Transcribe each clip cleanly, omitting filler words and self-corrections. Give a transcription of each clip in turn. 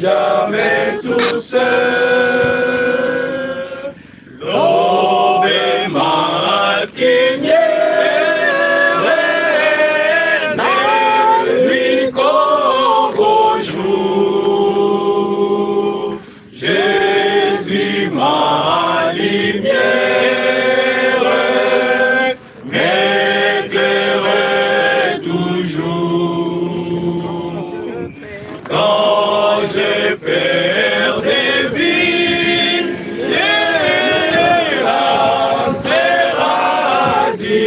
jamais tout seul. L'aube matinière ne lui qu'au jour. Jésus ma lumière m'éclaire toujours. Quand j'ai peur des villes, l'hélas radieux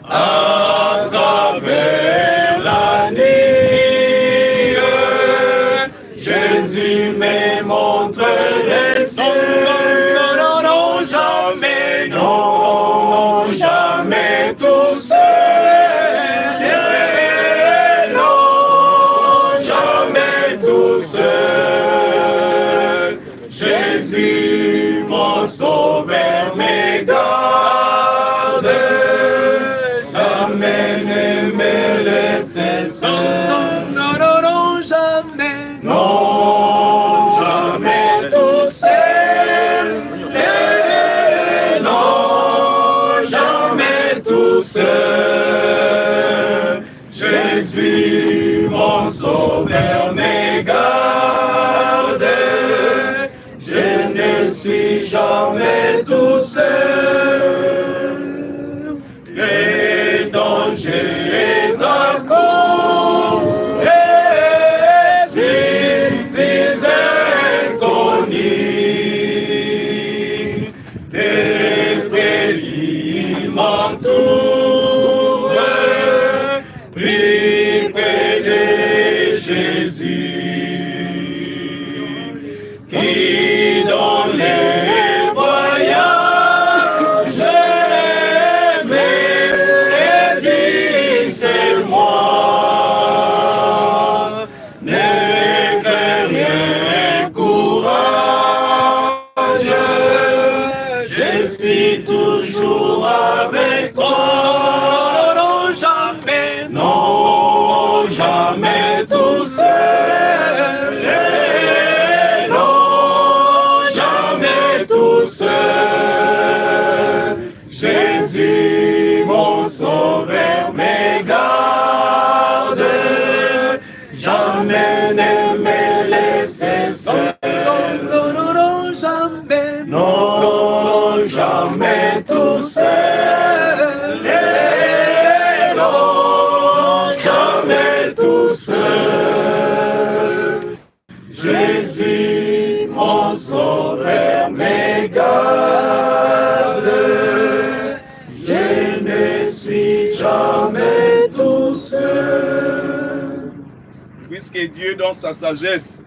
à travers la nuit. Jésus me montre les cieux. Non, non, jamais, non, jamais tout seul. Jésus, mon sauveur, me garde, jamais ne me laisse seul. Non, non, non, jamais, non, jamais tout seul. Non, jamais tout seul. Jésus, mon sauveur, me garde. Je ne suis jamais tout seul. Les dangers accourent, les inconnus, les pays m'entourent, plus près de Jésus, qui dans les voyages me dit c'est moi. Ne crains rien, courage, je suis toujours avec toi. Non, jamais, non, jamais tout seul. Tout seul, Jésus, mon sauveur, me garde, jamais ne me laisse seul. Non, non, non, jamais, non, jamais tout seul. Non, jamais tout seul, Jésus, mon sauveur, me garde, je ne suis jamais tout seul. Puisque Dieu, dans sa sagesse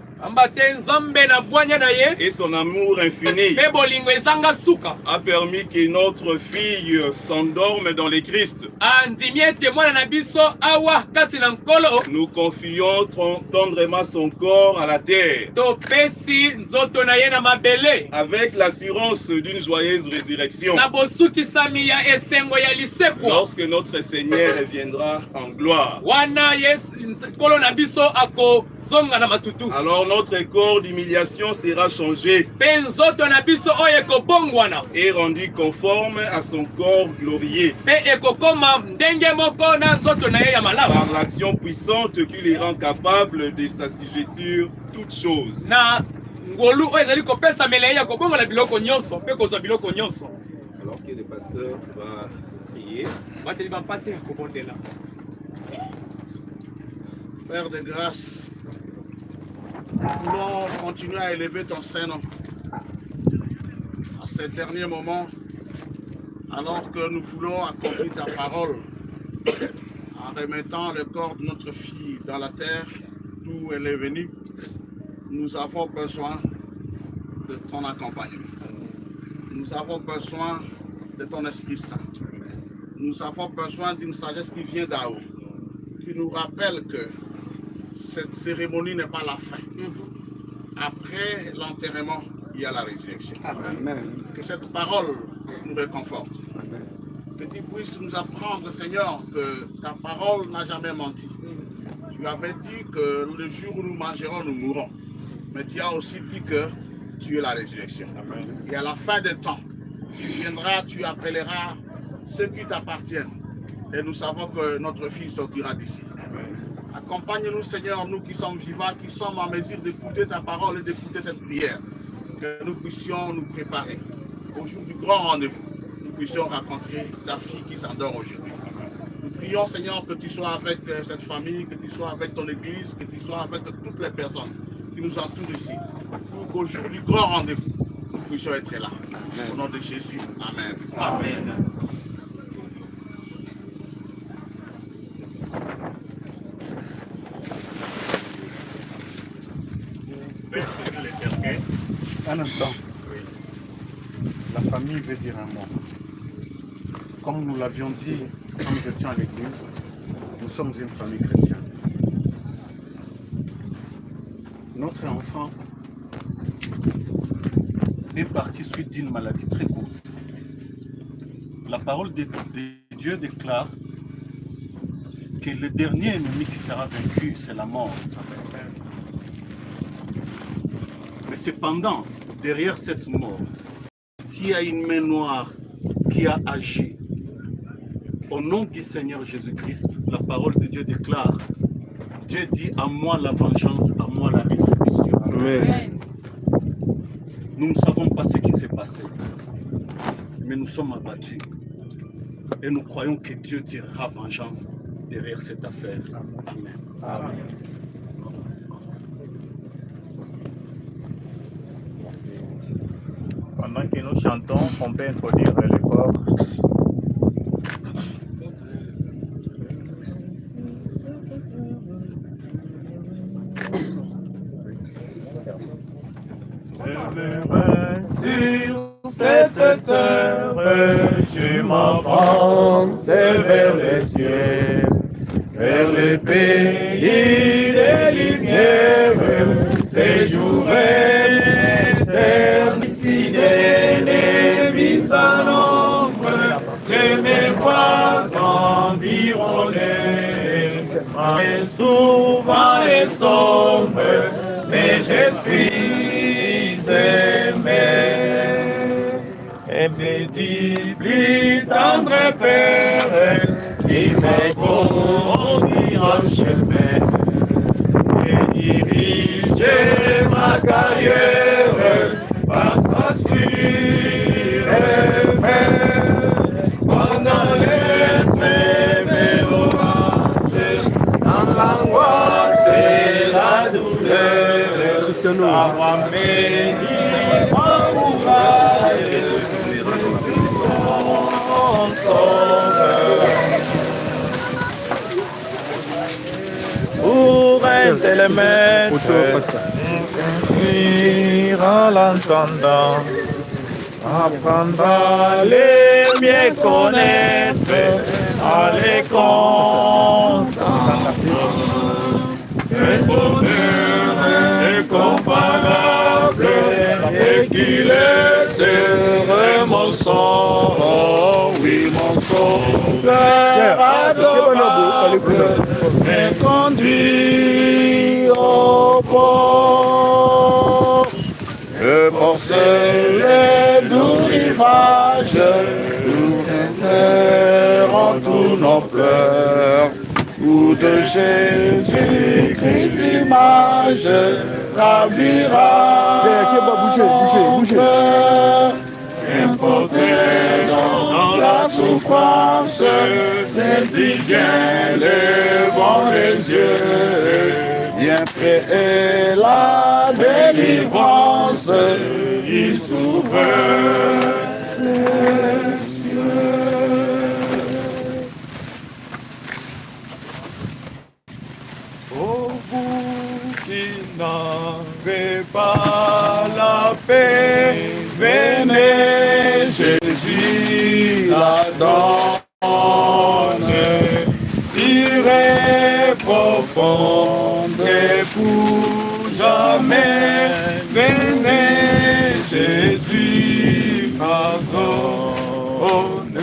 et son amour infini, a permis que notre fille s'endorme dans les Christ, nous confions tendrement son corps à la terre, avec l'assurance d'une joyeuse résurrection, lorsque notre Seigneur reviendra en gloire. Alors notre corps d'humiliation sera changé et rendu conforme à son corps glorieux par l'action puissante qui les rend capables de s'assujettir toutes choses. Alors que le pasteur va prier. Père de grâce, nous voulons continuer à élever ton Saint-Nom à ces derniers moments, alors que nous voulons accomplir ta parole en remettant le corps de notre fille dans la terre d'où elle est venue. Nous avons besoin de ton accompagnement. Nous avons besoin de ton Esprit Saint. Nous avons besoin d'une sagesse qui vient d'en haut, qui nous rappelle que cette cérémonie n'est pas la fin. Après l'enterrement, il y a la résurrection. Amen. Que cette parole nous réconforte. Amen. Que tu puisses nous apprendre, Seigneur, que ta parole n'a jamais menti. Tu avais dit que le jour où nous mangerons, nous mourrons. Mais tu as aussi dit que tu es la résurrection. Amen. Et à la fin des temps, tu viendras, tu appelleras ceux qui t'appartiennent. Et nous savons que notre fille sortira d'ici. Accompagne-nous, Seigneur, nous qui sommes vivants, qui sommes en mesure d'écouter ta parole et d'écouter cette prière. Que nous puissions nous préparer au jour du grand rendez-vous. Nous puissions rencontrer ta fille qui s'endort aujourd'hui. Nous prions, Seigneur, que tu sois avec cette famille, que tu sois avec ton église, que tu sois avec toutes les personnes qui nous entourent ici. Pour qu'au jour du grand rendez-vous, nous puissions être là. Amen. Au nom de Jésus. Amen. Amen. Un instant. La famille veut dire un mot. Comme nous l'avions dit quand nous étions à l'église, nous sommes une famille chrétienne. Notre enfant est parti suite d'une maladie très courte. La parole de Dieu déclare que le dernier ennemi qui sera vaincu, c'est la mort. Mais cependant, derrière cette mort, s'il y a une main noire qui a agi, au nom du Seigneur Jésus-Christ, la parole de Dieu déclare, Dieu dit à moi la vengeance, à moi la rétribution. Amen. Nous ne savons pas ce qui s'est passé, mais nous sommes abattus. Et nous croyons que Dieu tirera vengeance derrière cette affaire. Amen. Amen. Pendant que nous chantons, on peut introduire le corps. Sur cette terre, je m'avance vers les cieux, vers le pays des lumières, séjour éternel. Ici l'ennemi sans nombre, je me vois environné, souvent et sombre, mais je suis aimé. Un petit plus tendre Père, qui me conduira au chemin et dirige ma carrière par sa sûre main. Pendant les premiers orages, dans l'angoisse et la douleur, savoir bénir mon courage, mon sauveur. Pour un tel maître, fuir en l'entendant, apprendre à les mieux connaître, à les comprendre. Le bonheur est comparable et qu'il est heureux mon sort, oui mon sauveur adorable me conduit au port. Je pense les doux rivages nous feront tous nos pleurs. Ou de Jésus-Christ l'image ravira mon cœur. Qu'importe dans la souffrance, les bien levant les yeux, bien près est la délivrance, il s'ouvre les cieux. Oh, vous qui n'avez pas la paix, venez, Jésus la donne. Tirez profonde et pour jamais, venez, Jésus pardonne.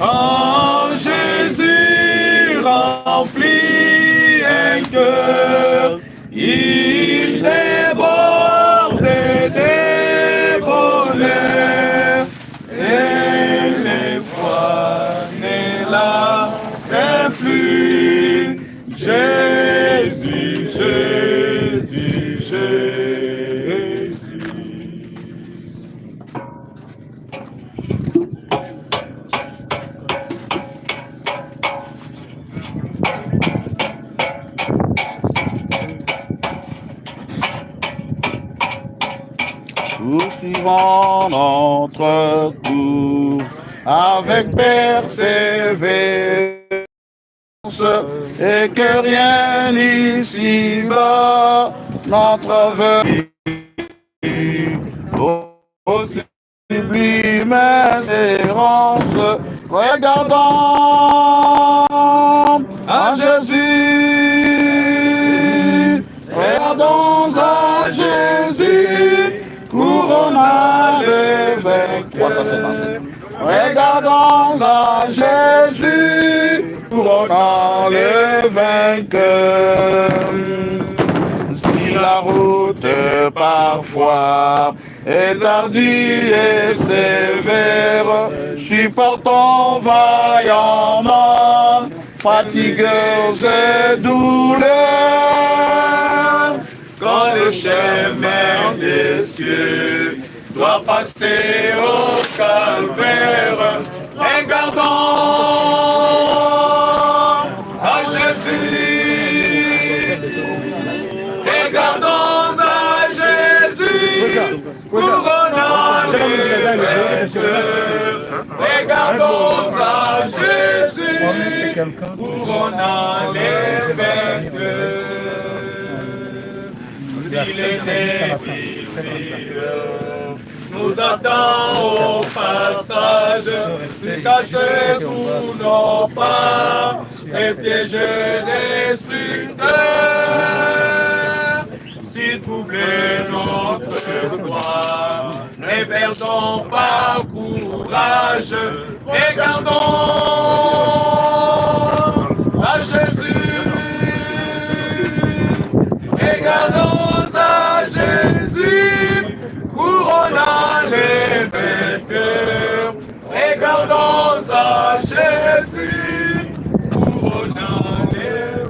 En Jésus rempli cœur, il déborde des bonheurs, et l'espoir n'est là plus. Jésus, Jésus, Jésus. Poursuivons notre course avec persévérance et que rien ici-bas n'entreveuille aux sublimes espérances. Regardons à Jésus, regardons à Jésus, couronna les vainqueurs. 357. Regardons à Jésus, couronnant les vainqueurs. Si la route parfois est ardue et sévère, supportons vaillamment fatigues et douleurs. Quand le chemin des cieux doit passer au calvaire, regardons à Jésus, regardons à Jésus, couronnant les vainqueurs, regardons à Jésus, couronnant les vainqueurs. Si l'ennemi nous attend au passage, c'est caché sous nos pas, c'est piégé destructeur. Si troubler notre foi, ne perdons pas courage, regardons à Jésus, regardons à Jésus, couronnant les vainqueurs. Regardons à Jésus, couronnant les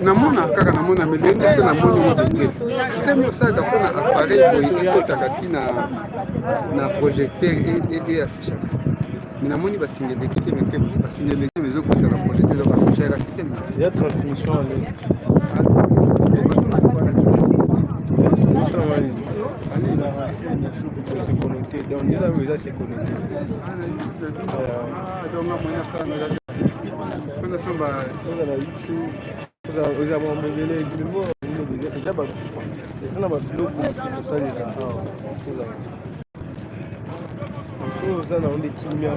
namona kaka namona melenge parce que namoni odete système osalaka mpona appareil boye ekotaka ti na projecteur et affichaka mais namoni basingeleki te meke basingeleki mais ezokotaka projecteur ezokaffichaka système ya transmission en ligne se connecter donc déjà vous se connecter donc on a samba YouTube vous avez envoyé également ça va ça na ba blog c'est ça les ça na on est kimia